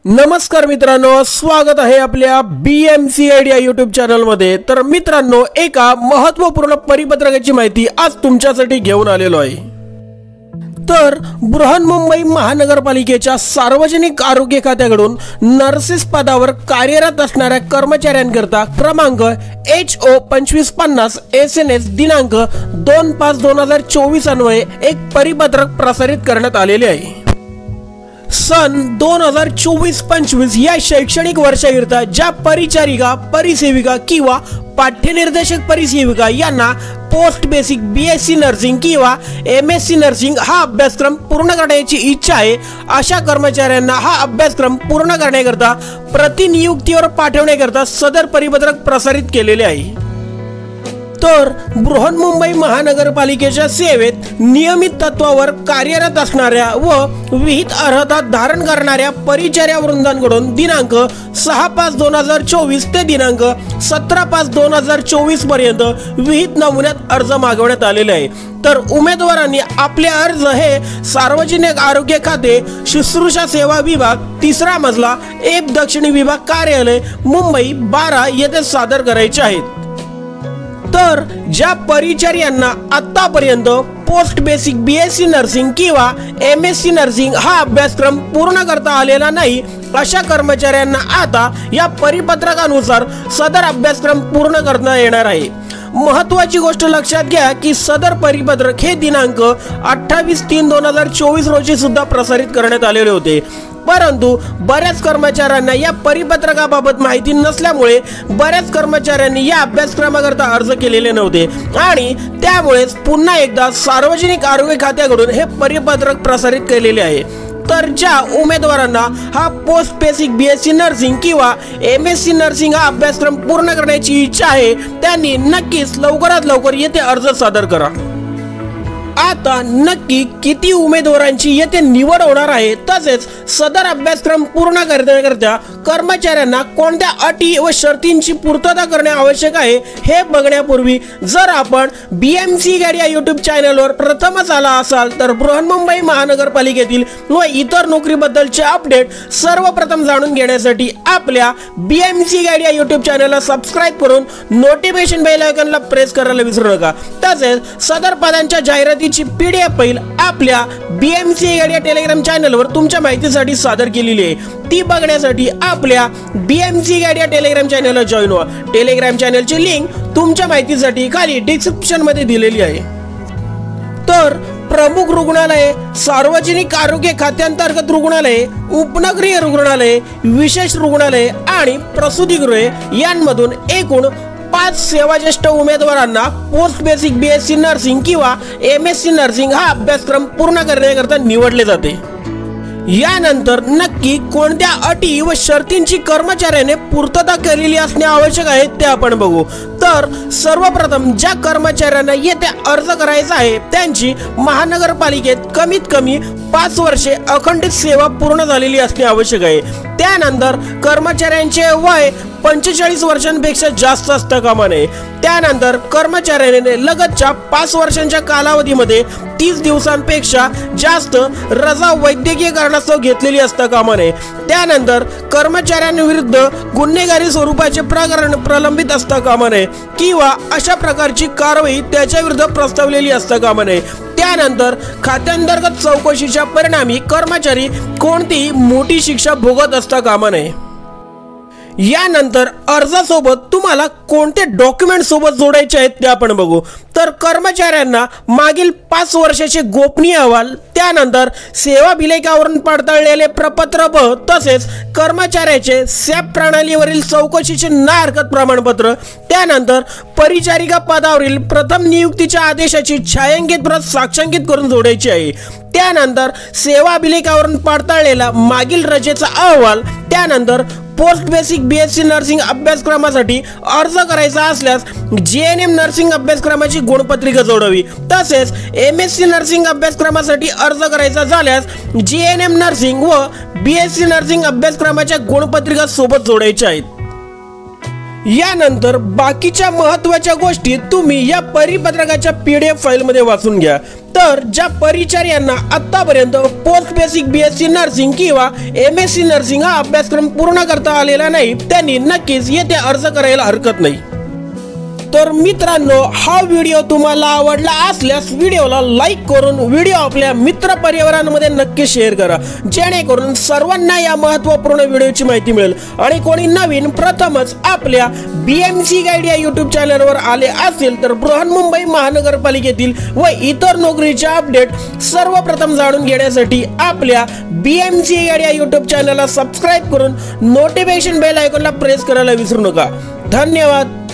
नमस्कार मित्रांनो, स्वागत आहे आपल्या BMC आयडिया यूट्यूब चॅनल मध्ये। तर मित्रांनो, एका महत्त्वपूर्ण परिपत्रकाची माहिती आज तुमच्यासाठी घेऊन आलेलो आहे। तर बृहन्मुंबई महानगरपालिकेच्या सार्वजनिक आरोग्य खात्याकडून नर्सेस पदावर कार्यरत असणाऱ्या कर्मचाऱ्यांकरता क्रमांक HO 2550 SNS दिनांक 2/5/2024 अन्वये एक परिपत्रक प्रसारित करण्यात आलेले आहे। सन 2024-25 या शैक्षणिक वर्षाकरिता ज्या परिचारिका, परिसेविका किंवा पाठ्यनिर्देशक परिसेविका यांना पोस्ट बेसिक BSc नर्सिंग किंवा MSc नर्सिंग हा अभ्यासक्रम पूर्ण करण्याची इच्छा आहे, अशा कर्मचाऱ्यांना हा अभ्यासक्रम पूर्ण करण्याकरता प्रतिनियुक्तीवर पाठवण्याकरता सदर परिपत्रक प्रसारित केलेले आहे। तर बृहन्मुंबई महानगरपालिकेच्या सेवेत नियमित तत्वावर कार्यरत असणाऱ्या व विहित अर्हता धारण करणाऱ्या परिचार्या वृंदांकडून दिनांक 6/5/2024 ते दिनांक 17/5/2024 पर्यंत विहित नमुन्यात अर्ज मागवण्यात आलेले आहे। तर उमेदवारांनी आपले अर्ज हे सार्वजनिक आरोग्य खाते, शुश्रूषा सेवा विभाग, 3रा मजला, एप दक्षिणी विभाग कार्यालय, मुंबई 12 येथे सादर करायचे आहेत। तर ज्या परिचार्यांना आतापर्यंत पोस्ट बेसिक BSc नर्सिंग किंवा MSc नर्सिंग हा अभ्यासक्रम पूर्ण करता आलेला नाही, अशा कर्मचाऱ्यांना आता या परिपत्रकानुसार सदर अभ्यासक्रम पूर्ण करता येणार आहे। महत्त्वाची गोष्ट लक्षात घ्या की सदर परिपत्रक हे दिनांक 28/3/2024 रोजी सुद्धा प्रसारित करण्यात आलेले होते, परंतु बऱ्याच कर्मचाऱ्यांना या परिपत्रकाबाबत माहिती नसल्यामुळे बऱ्याच कर्मचाऱ्यांनी या अभ्यासक्रमाकरता अर्ज केलेले नव्हते आणि त्यामुळेच पुन्हा एकदा सार्वजनिक आरोग्य खात्याकडून हे परिपत्रक प्रसारित केलेले आहे। तर ज्या उमेदवारांना हा पोस्ट बेसिक BSc नर्सिंग किंवा MSc नर्सिंग हा अभ्यासक्रम पूर्ण करण्याची इच्छा आहे, त्यांनी नक्कीच लवकरात लवकर येथे अर्ज सादर करा। आता नक्की किती उमेदवारांची येथे निवड होणार आहे, तसेच सदर अभ्यासक्रम पूर्ण करण्याकरता कर्मचाऱ्यांना कोणत्या अटी व शर्तींची पूर्तता करणे आवश्यक आहे हे बघण्यापूर्वी जर आपण BMC आयडिया यूट्यूब चॅनलवर प्रथमच आला असाल तर बृहन्मुंबई महानगरपालिकेतील व इतर नोकरीबद्दलचे अपडेट सर्वप्रथम जाणून घेण्यासाठी आपल्या BMC आयडिया यूट्यूब चॅनलला सबस्क्राइब करून नोटिफिकेशन बेल आयकॉनला प्रेस करायला विसरू नका। तसेच सदर पदांच्या जाहिराती PDF फाईल आपल्या BMC आयडिया टेलिग्राम चॅनलवर तुमच्या माहितीसाठी सादर केलेली आहे। ती बघण्यासाठी आपल्या BMC आयडिया टेलिग्राम चॅनलला जॉइन व्हा। टेलिग्राम चॅनलची लिंक तुमच्या माहितीसाठी खाली डिस्क्रिप्शन मध्ये दिलेली आहे। तर प्रमुख रुग्णालये, सार्वजनिक आरोग्य खात्यांतर्गत रुग्णालये, उपनगरीय रुग्णालये, विशेष रुग्णालये आणि प्रसूतिगृहे यांमधून एकूण 5 सेवाज्येष्ठ उमेदवारांना पोस्ट बेसिक BSc नर्सिंग किंवा MSc नर्सिंग हा अभ्यासक्रम पूर्ण करण्याकरता निवडले जाते। यानंतर नक्की कोणत्या अटी व शर्तींची कर्मचाऱ्याने पूर्तता केलेली असणे आवश्यक आहे ते आपण बघू। तर सर्वप्रथम ज्या कर्मचाऱ्यांना येथे अर्ज करायचा आहे त्यांची महानगरपालिकेत कमीत कमी 5 वर्षे अखंडित सेवा पूर्ण झालेली असणे आवश्यक आहे। त्यानंतर कर्मचाऱ्यांचे वय 45 वर्षांपेक्षा जास्त असता कामा नये। त्यानंतर कर्मचाऱ्याने लगतच्या 5 वर्षांच्या कालावधीमध्ये 30 दिवसांपेक्षा जास्त रजा वैद्यकीय कारणास्तव घेतलेली असता कामा नये। त्यानंतर कर्मचाऱ्यांविरुद्ध गुन्हेगारी स्वरूपाचे प्रकरण प्रलंबित असता कामा नये किंवा अशा प्रकारची कारवाई त्याच्या विरुद्ध प्रस्तावलेली असता कामा नये। त्यानंतर खात्यांतर्गत चौकशीच्या परिणामी कर्मचारी कोणतीही मोठी शिक्षा भोगत असता कामा नये। यानंतर अर्जासोबत तुम्हाला कोणते डॉक्युमेंट सोबत जोडायचे आहेत ते आपण बघू। तर कर्मचाऱ्यांना मागील 5 वर्षाचे गोपनीय अहवाल, त्यानंतर सेवा अभिलेखावरून पडताळलेले प्रपत्र तसेच कर्मचाऱ्याचे SAP प्रणालीवरील चौकशीचे ना हरकत प्रमाणपत्र, त्यानंतर परिचारिका पदावरील प्रथम नियुक्तीच्या आदेशाची छायांकित प्रत साक्षांकित करून जोडायची आहे। त्यानंतर सेवा अभिलेखावरून पडताळलेला मागील रजेचा अहवाल, त्यानंतर पोस्ट बेसिक BSc नर्सिंग अभ्यासक्रमासाठी अर्ज करायचा असल्यास GNM नर्सिंग अभ्यासक्रमाची गुणपत्रिका जोडावी। तसेच MSc नर्सिंग अभ्यासक्रमासाठी अर्ज करायचा झाल्यास GNM नर्सिंग व BSc नर्सिंग अभ्यासक्रमाच्या गुणपत्रिका सोबत जोडायच्या आहेत। यानंतर बाकीच्या महत्त्वाच्या गोष्टी तुम्ही या परिपत्रकाच्या PDF फाईल मध्ये वाचून घ्या। तर ज्या परिचार्यांना आतापर्यंत पोस्ट बेसिक BSc नर्सिंग किंवा MSc नर्सिंग हा अभ्यासक्रम पूर्ण करता आलेला नाही त्यांनी नक्कीच येथे अर्ज करायला हरकत नाही। तर मित्रांनो, हा व्हिडिओ तुम्हाला आवडला असल्यास व्हिडिओला लाईक करून व्हिडिओ आपल्या मित्र परिवारांमध्ये नक्की शेअर करा, जेणेकरून सर्वांना या महत्त्वपूर्ण व्हिडिओची माहिती मिळेल। आणि कोणी नवीन प्रथमच आपल्या BMC गाईड या YouTube चॅनलवर आले असेल तर बृहन्मुंबई महानगरपालिकेतील व इतर नोकरीच्या अपडेट सर्वप्रथम जाणून घेण्यासाठी आपल्या BMC गाईड या YouTube चॅनलला सबस्क्राईब करून नोटिफिकेशन बेल आयकॉनला प्रेस करायला विसरू नका। धन्यवाद।